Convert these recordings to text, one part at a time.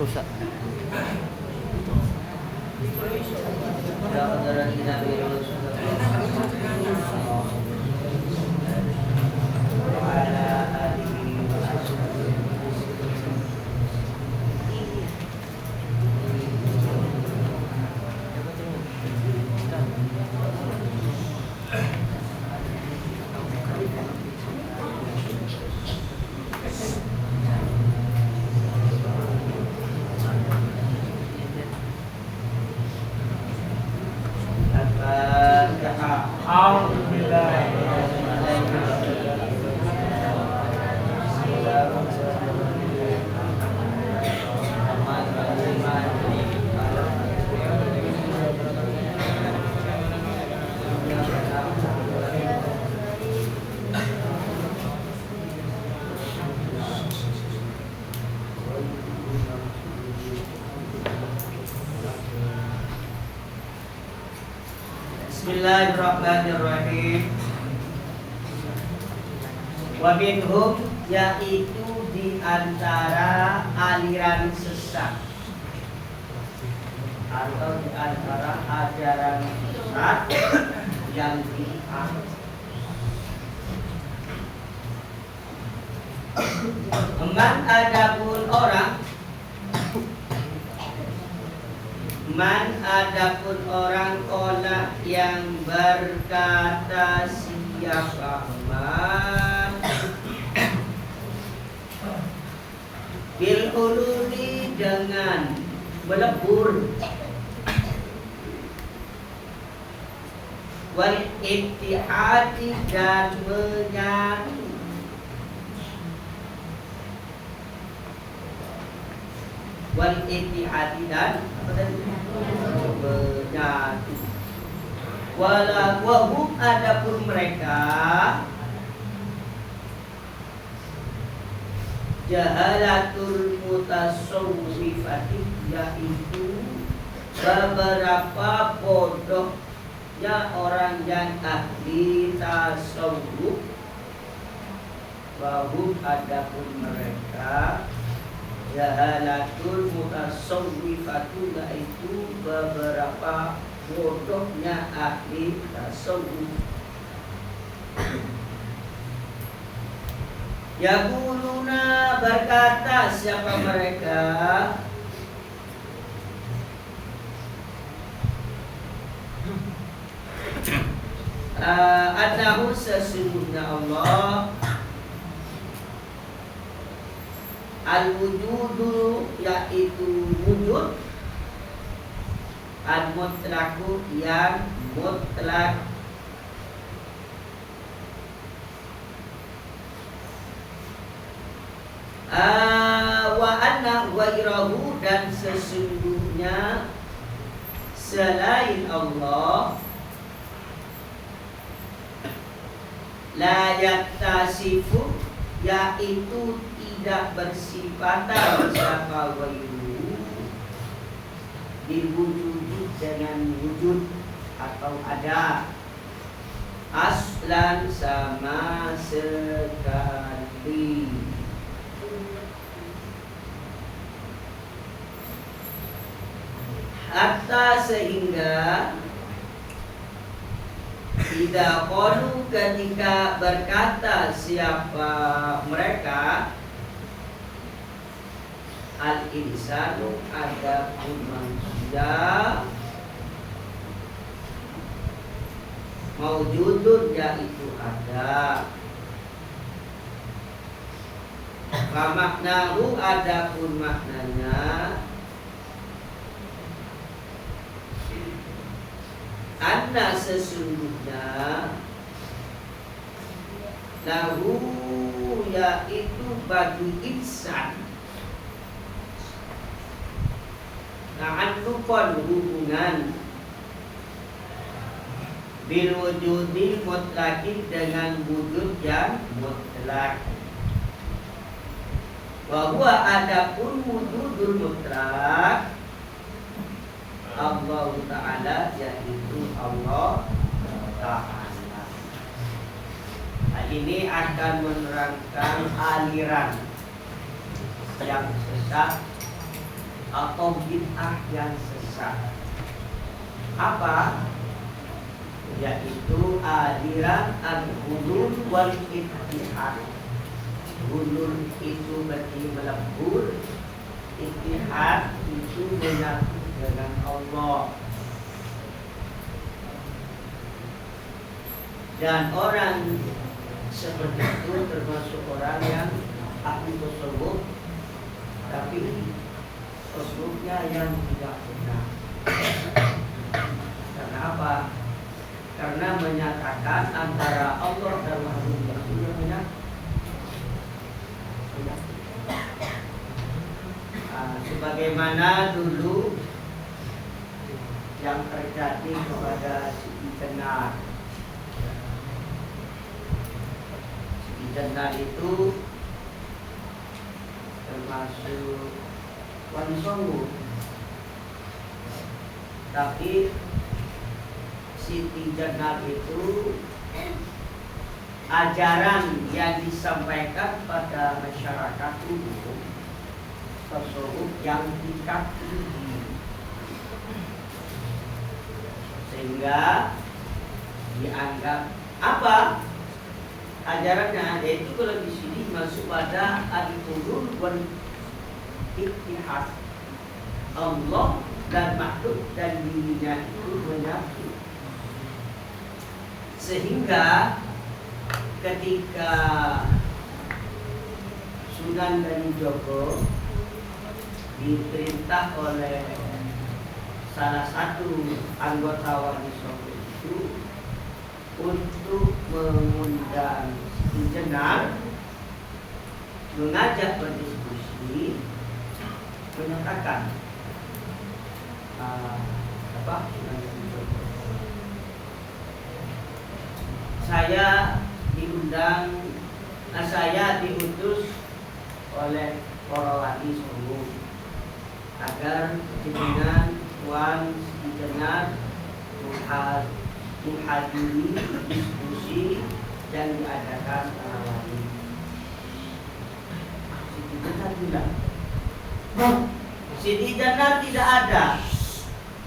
Rusak. Bismillahirrahmanirrahim. Wa minhum, yaitu di antara aliran sesat atau di antara ajaran sesat yang dianut. Man adapun orang kola yang berkata siapa man bil hululi dengan melebur wal ittihadi dan menyatu wal ittihadi dan menyatu wahum adapun mereka jahalatul mutasawwifati, yaitu beberapa bodohnya orang yang ahli tasawuf. Wahum adapun mereka jahalatul mutasawwifatu, yaitu beberapa bodohnya ahli tasawuf. Yaquluna, berkata siapa mereka, annahu, sesungguhnya Allah, al-wujudu, yaitu wujud, al-mutlaku, yang mutlak, wa anna ghairahu, dan sesungguhnya selain Allah, la yaktasifu, yaitu tidak bersifatan siapa ghairu diwujudi dengan wujud atau ada, aslan sama sekali. Hatta sehingga tidak qalu, ketika berkata siapa mereka, al-insanu, adapun manusia, maujudun, yaitu ada, famaknahu, adapun maknanya, anna, sesungguhnya, lahu, yaitu bagi insan, ta'alluqan, hubungan, bil wujudil mutlaki dengan wujud yang mutlak. Wa huwa adapun wujudul mutlak Allah Ta'ala, yaitu Allah Ta'ala. Nah, ini akan menerangkan aliran yang sesat atau bid'ah yang sesat. Apa? Yaitu aliran al-hulul wal ittihad. Hulul itu berarti melebur, ittihad itu menyatu dengan Allah. Dan orang seperti itu termasuk orang yang ahli tasawuf, tapi tasawufnya yang tidak benar. Karena apa? Karena menyatakan antara Allah dan makhluknya itu menyatu. Sebagaimana dulu yang terjadi kepada Siti Jenar. Siti Jenar itu termasuk wali songo, tapi Siti Jenar itu ajaran yang disampaikan pada masyarakat umum tasawuf yang tingkat tinggi, sehingga dianggap apa ajarannya, yaitu kalau di sini masuk pada al-hulul wal ittihad, Allah dan makhluk dan dirinya itu menyatu. Sehingga ketika Sunan Kalijogo diperintah oleh salah satu anggota Wali Songo itu untuk mengundang Siti Jenar, mengajak berdiskusi, menyatakan saya diutus oleh para wali Songo agar dengan Tuan Siti Jenar menghadiri diskusi yang diadakan para wali. Siti Jenar bilang, Siti Jenar tidak ada,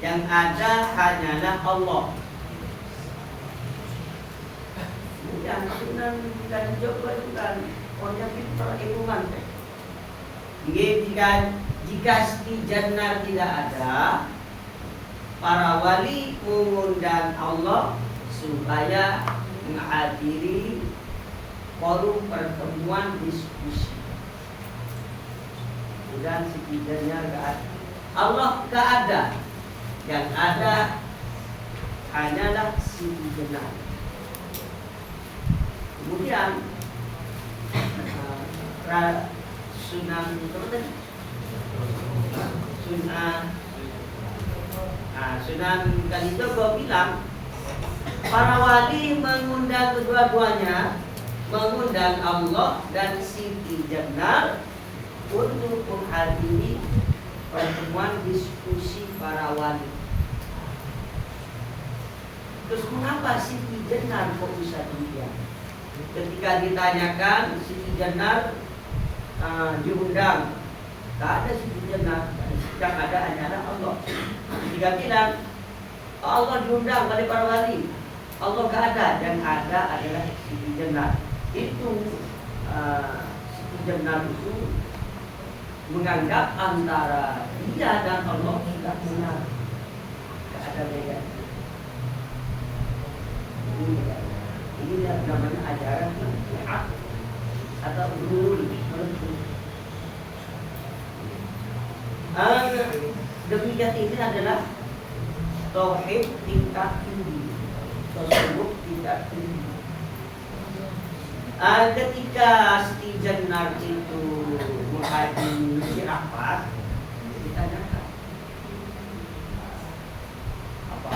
yang ada hanyalah Allah. Yang Sunan Kalijogo itu kan orang pintar ilmuwan. Jika Siti Jenar tidak ada, para wali mengundang Allah supaya menghadiri forum pertemuan diskusi. Dan Siti Jenar tidak ada, Allah tidak ada, yang ada hanyalah Siti Jenar. Kemudian Sunan Kalijogo bilang para wali mengundang kedua-duanya, mengundang Allah dan Siti Jenar untuk menghadiri pertemuan diskusi para wali. Terus mengapa Siti Jenar kok bisa demikian? Ketika ditanyakan, Siti Jenar diundang, tak ada Siti Jenar, yang ada hanyalah Allah. Jika bilang Allah diundang oleh para wali, Allah tak ada, yang ada adalah Siti Jenar. Itu Siti Jenar itu menganggap antara dia dan Allah tidak benar, tak ada beda. Ini namanya ajaran hak atau ulul. Demikian ini adalah tauhid tingkat tinggi, tasawuf tingkat tinggi. Ketika Siti Jenar itu menghadiri rapat, ditanyakan apa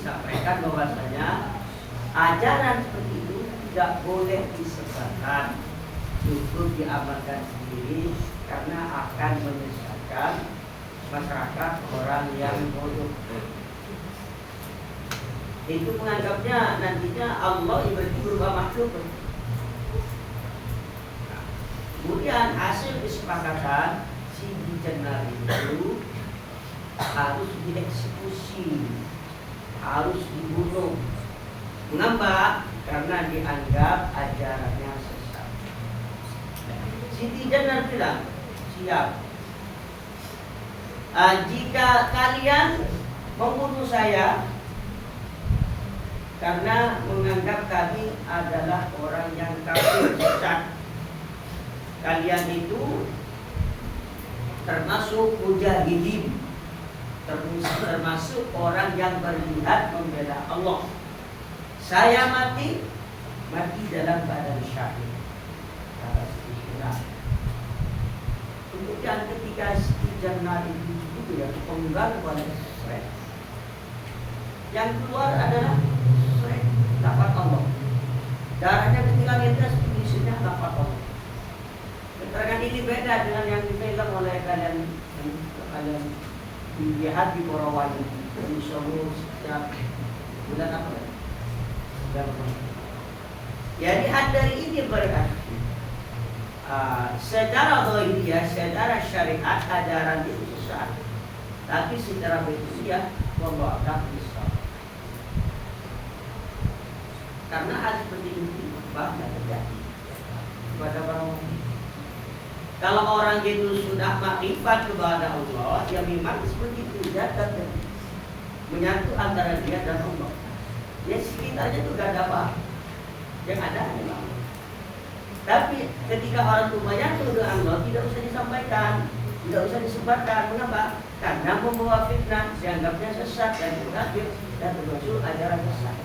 disampaikan bahwasanya ajaran seperti itu tidak boleh disebarkan, cukup diamalkan sendiri karena akan menyesatkan masyarakat orang yang bodoh. Itu menganggapnya nantinya Allah berarti berubah makhluk. Kemudian hasil kesepakatan si Jenar itu harus dieksekusi, harus dibunuh. Mengapa? Karena dianggap ajarannya sesat. Siti Jenar bilang, siap. Jika kalian membunuh saya karena menganggap kami adalah orang yang kafir sesat, kalian itu termasuk mujahidin, termasuk orang yang berjihad membela Allah. Saya mati dalam badan syahid. Kemudian ketika Siti Jenar itu ya penggal oleh Sret, yang keluar adalah Sret, lafaz Allah. Darahnya ketika lintas isinya lafaz Allah. Keterangan ini beda dengan yang difilm oleh kalian dilihat di Borawan di Solo setiap bulan apa ya? Jadi dari ini berarti secara zahiriyah, secara syariat ajaran itu sesat, tapi secara batiniah membawa Islam. Karena hal seperti ini banyak terjadi kepada orang. Kalau orang itu sudah makrifat kepada Allah, ya memang seperti itu dia menyatu antara dia dan Allah. Ya sekitarnya itu gak ada apa, yang ada hanya Allah. Tapi ketika orang itu menyatu dengan Allah, tidak usah disampaikan, tidak usah disebarkan. Mengapa? Karena membawa fitnah, dianggapnya sesat dan kafir dan termasuk ajaran sesat.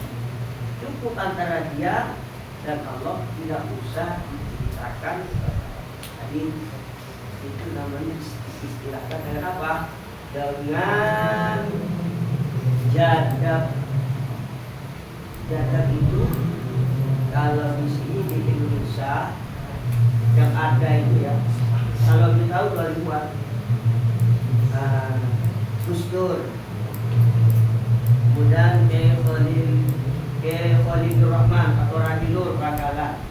Cukup antara dia dan Allah, tidak usah diceritakan. Tadi itu namanya istilahkan dengan apa? Dengan jadab. Jadab itu kalau di sini di Indonesia yang ada itu ya, kalau kita tahu 2000-an Gus Dur, kemudian Khalilur Rahman atau Radinur Bangkalan,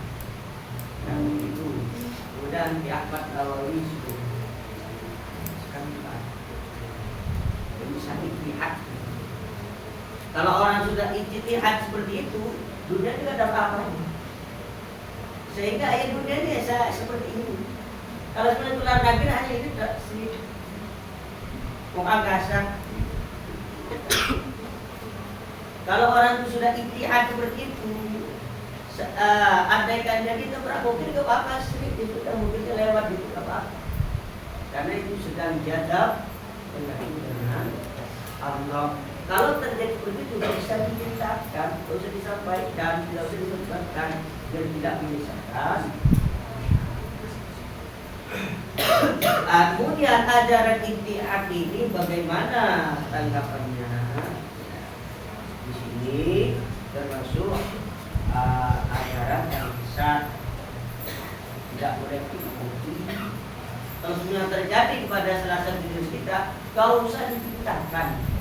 yang itu, kemudian Ki Ahmad Nawawi itu sekarang bisa ijtihad. Kalau orang sudah ijtihad seperti itu, dunia tidak ada apa-apa. Sehingga ayat dunia ini seperti ini. Kalau sebenarnya luar negeri hanya itu sedikit angkasa. Kalau orang itu sudah ijtihad seperti itu, andaikan jadi keberapa mungkin ke apa sedikit itu sudah mungkin lewat itu apa. Karena itu sedang jadab dengan Allah. Kalau terjadi seperti itu tidak bisa diceritakan, tidak usah disampaikan, tidak usah disebutkan, dan tidak menyesatkan. Kemudian ajaran ijtihad ini bagaimana tanggapannya? Di sini termasuk ajaran yang besar, tidak boleh diikuti. Kalau sudah terjadi kepada salah satu jenis kita, kau usah diceritakan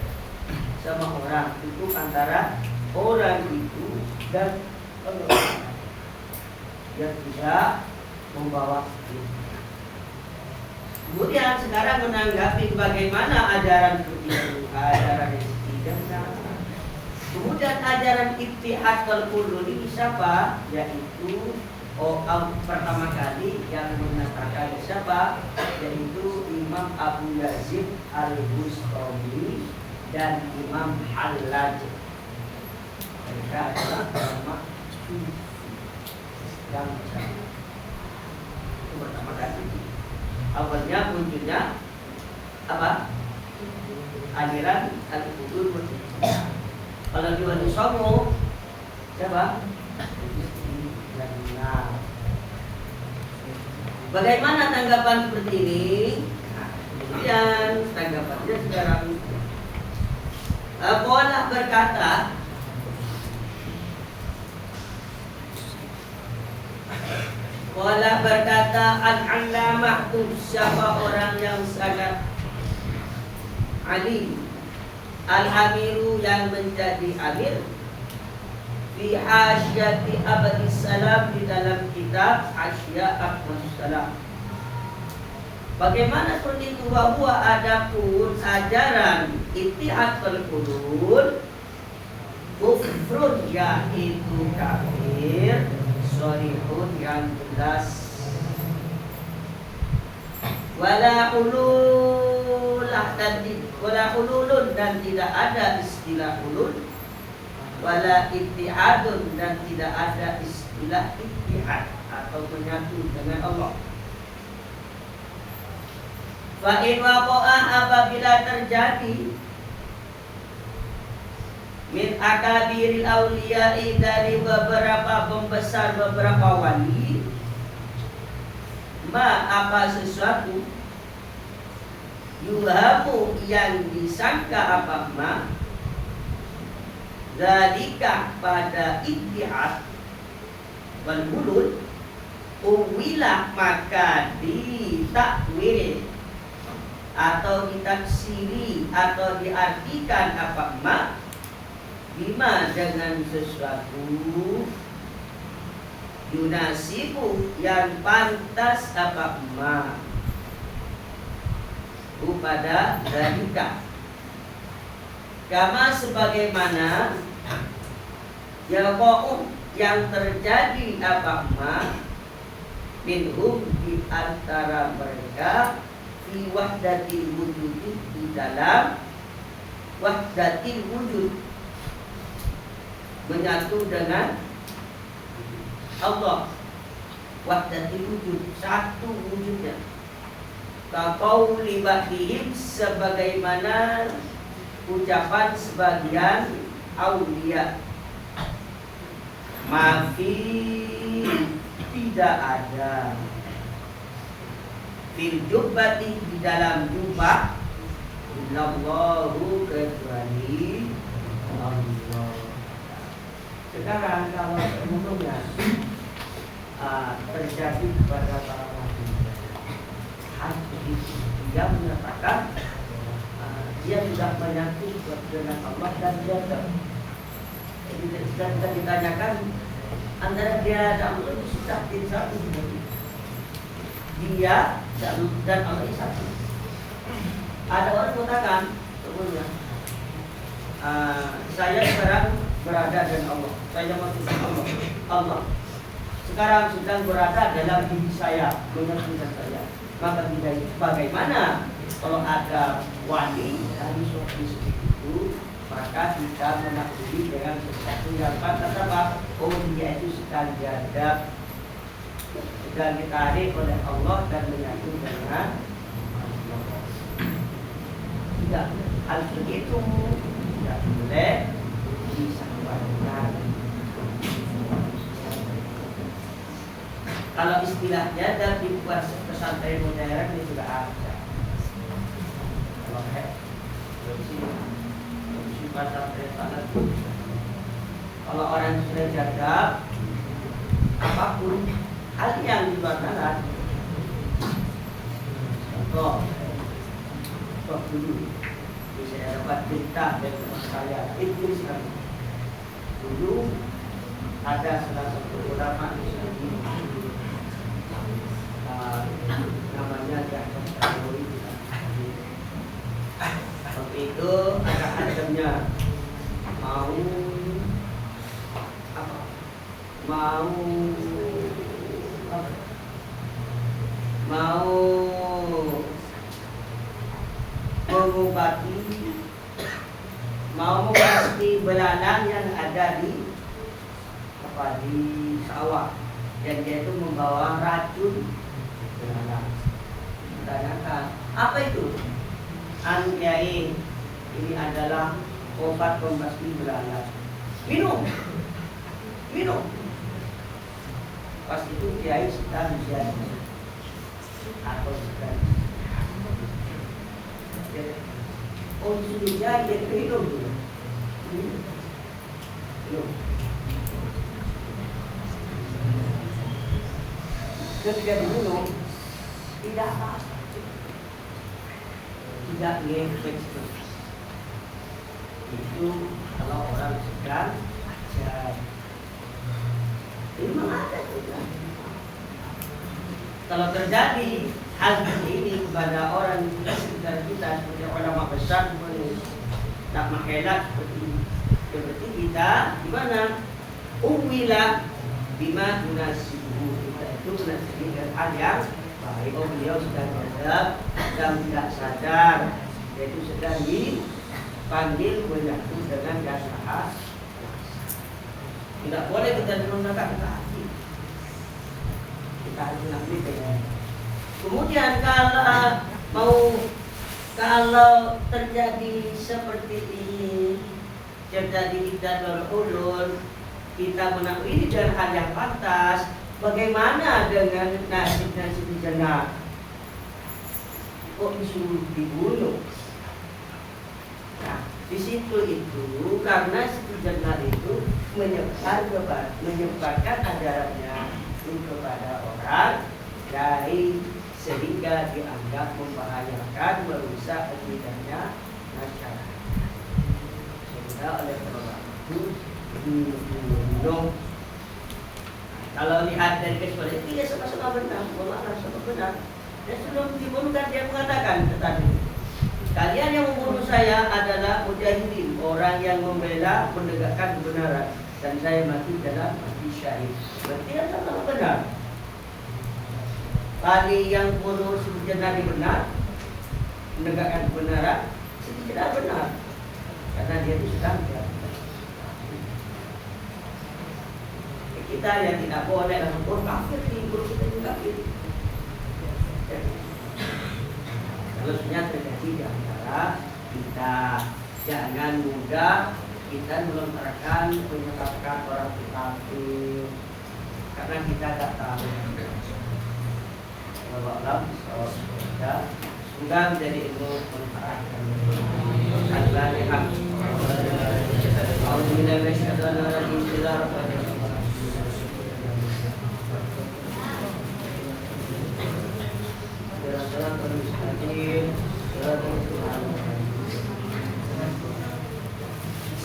sama orang itu antara orang itu dan Allah yang bisa membawa itu. Kemudian sekarang menanggapi bagaimana ajaran itu, ajaran ijtihad. Kemudian ajaran ijtihad al-qulul ini siapa? Yaitu pertama kali yang mengatakan siapa? Yaitu Imam Abu Yazid al-Bustami dan Imam Hallaj. Mereka adalah ulama yang besar. Itu pertama kali. Awalnya munculnya apa? Aliran al-qulul. Kalau di Wali Songo siapa? Bagaimana tanggapan seperti ini? Kemudian tanggapannya sekarang Qala berkata, Al-Allamah itu siapa orang yang sangat alim, Al-Amiru yang menjadi amir, fi hasyati Abadis Salam, di dalam kitab Hasya Abadis Salam. Bagaimana seperti itu? Bahwa adapun ajaran Ittihadul Hulul kufrun, yaitu kafir sharihun yang jelas. Wala hululun, dan tidak ada istilah hulul. Wala ittihadun, dan tidak ada istilah ittihad atau menyatu dengan Allah. Fa in waqa'a, apabila terjadi, min akabiril awliya'i, dari beberapa pembesar beberapa wali, ma apa sesuatu, yuhamu yang disangka apa ma, dzalika pada ittihad wal hulul, uwilah maka ditakwil atau ditafsiri atau diartikan apa ma, bima dengan sesuatu, yunasibu yang pantas apa ma, pada dzalika, kama sebagaimana yaqa'u yang terjadi apa ma, minhum di antara mereka, fi wahdatil wujud, di dalam wahdatil wujud, menyatu dengan Allah. Wahdatil wujud, satu wujudnya. Kaqauli ba'dihim, sebagaimana ucapan sebagian aulia, mafi tidak ada, fil jubbati di dalam jubah, illallahu kecuali Allah. Sekarang kalau umumnya terjadi kepada para nabi, dia menyatakan dia tidak menyatu dengan Allah dan dia jadi kita ditanyakan antara dia dan Allah itu sudah jadi satu. Dia dan Allah itu satu. Ada orang mengatakan sebelumnya, saya sekarang berada dengan Allah, saya maksudkan Allah sekarang sedang berada dalam diri saya, menyatu dengan saya. Maka tidak, bagaimana kalau ada wali dari seperti itu, maka kita menakwili dengan sesuatu yang pantas apa? Oh, dia itu sedang diadab, sedang ditarik oleh Allah dan menyatu dengan Allah. Tidak, hal begitu tidak boleh disampaikan. Kalau istilahnya dan dibuat pesantren modern ini juga ada. Kalau kalau orang sudah jaga apapun hal yang di luar nalar, contoh dulu saya dapat cerita dari teman saya itu sekarang. Dulu ada salah satu ulama Islam namanya Ja'far Al-Tahawi. Waktu itu ada adamnya mau mengobati belalang yang ada di sawah, dan dia itu membawa racun belalang. Tanyakan, apa itu? Kiai, ini adalah obat pembasmi belalang. Minum. Pas itu Kiai sedang ujian atau sedang sudah dia minum dulu. Ketika dibunuh, tidak apa-apa, tidak ngefek. Itu kalau orang sedang ajar. Ini memang ada juga. Kalau terjadi hal seperti ini kepada orang di sekitar kita, seperti ulama besar seperti tak makailah seperti kita, di mana umila bima tunasibuhu, kita itu menasibkan hal yang baik. Oh, beliau sedang ada dan tidak sadar, yaitu sedang dipanggil menyatu dengan dasar. Tidak boleh kita menggunakan kaki. Kita harus mengambil dengan. Kemudian kalau terjadi seperti ini, terjadi dan ulur, kita mengakui ini adalah hal yang pantas. Bagaimana dengan nasib-nasib jannah? Kok disuruh dibunuh? Nah, di situ itu karena si jannah itu menyebarkan ajarannya kepada orang dari sehingga dianggap membahayakan, merusak akidahnya masyarakat. Sehingga oleh sebab itu dibunuh. Kalau lihat dari kesimpulan itu, dia sama-sama benar, sama benar. Dan sebelum dibunuhkan dia mengatakan tadi, kalian yang membunuh saya adalah mujahidin, orang yang membela menegakkan kebenaran, dan saya mati dalam mati syahid. Berarti dia sama benar. Tadi yang bunuh sebenarnya benar, menegakkan kebenaran, tidak benar, karena dia itu sedang kita yang tidak boleh langsung kafir, guru kita juga kafir. Harusnya terjadi di antara kita. Jangan mudah kita melontarkan menyebabkan orang kafir, karena kita tidak tahu. Allah semoga menjadi ilmu manfaat.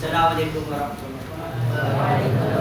Assalamualaikum warahmatullahi wabarakatuh.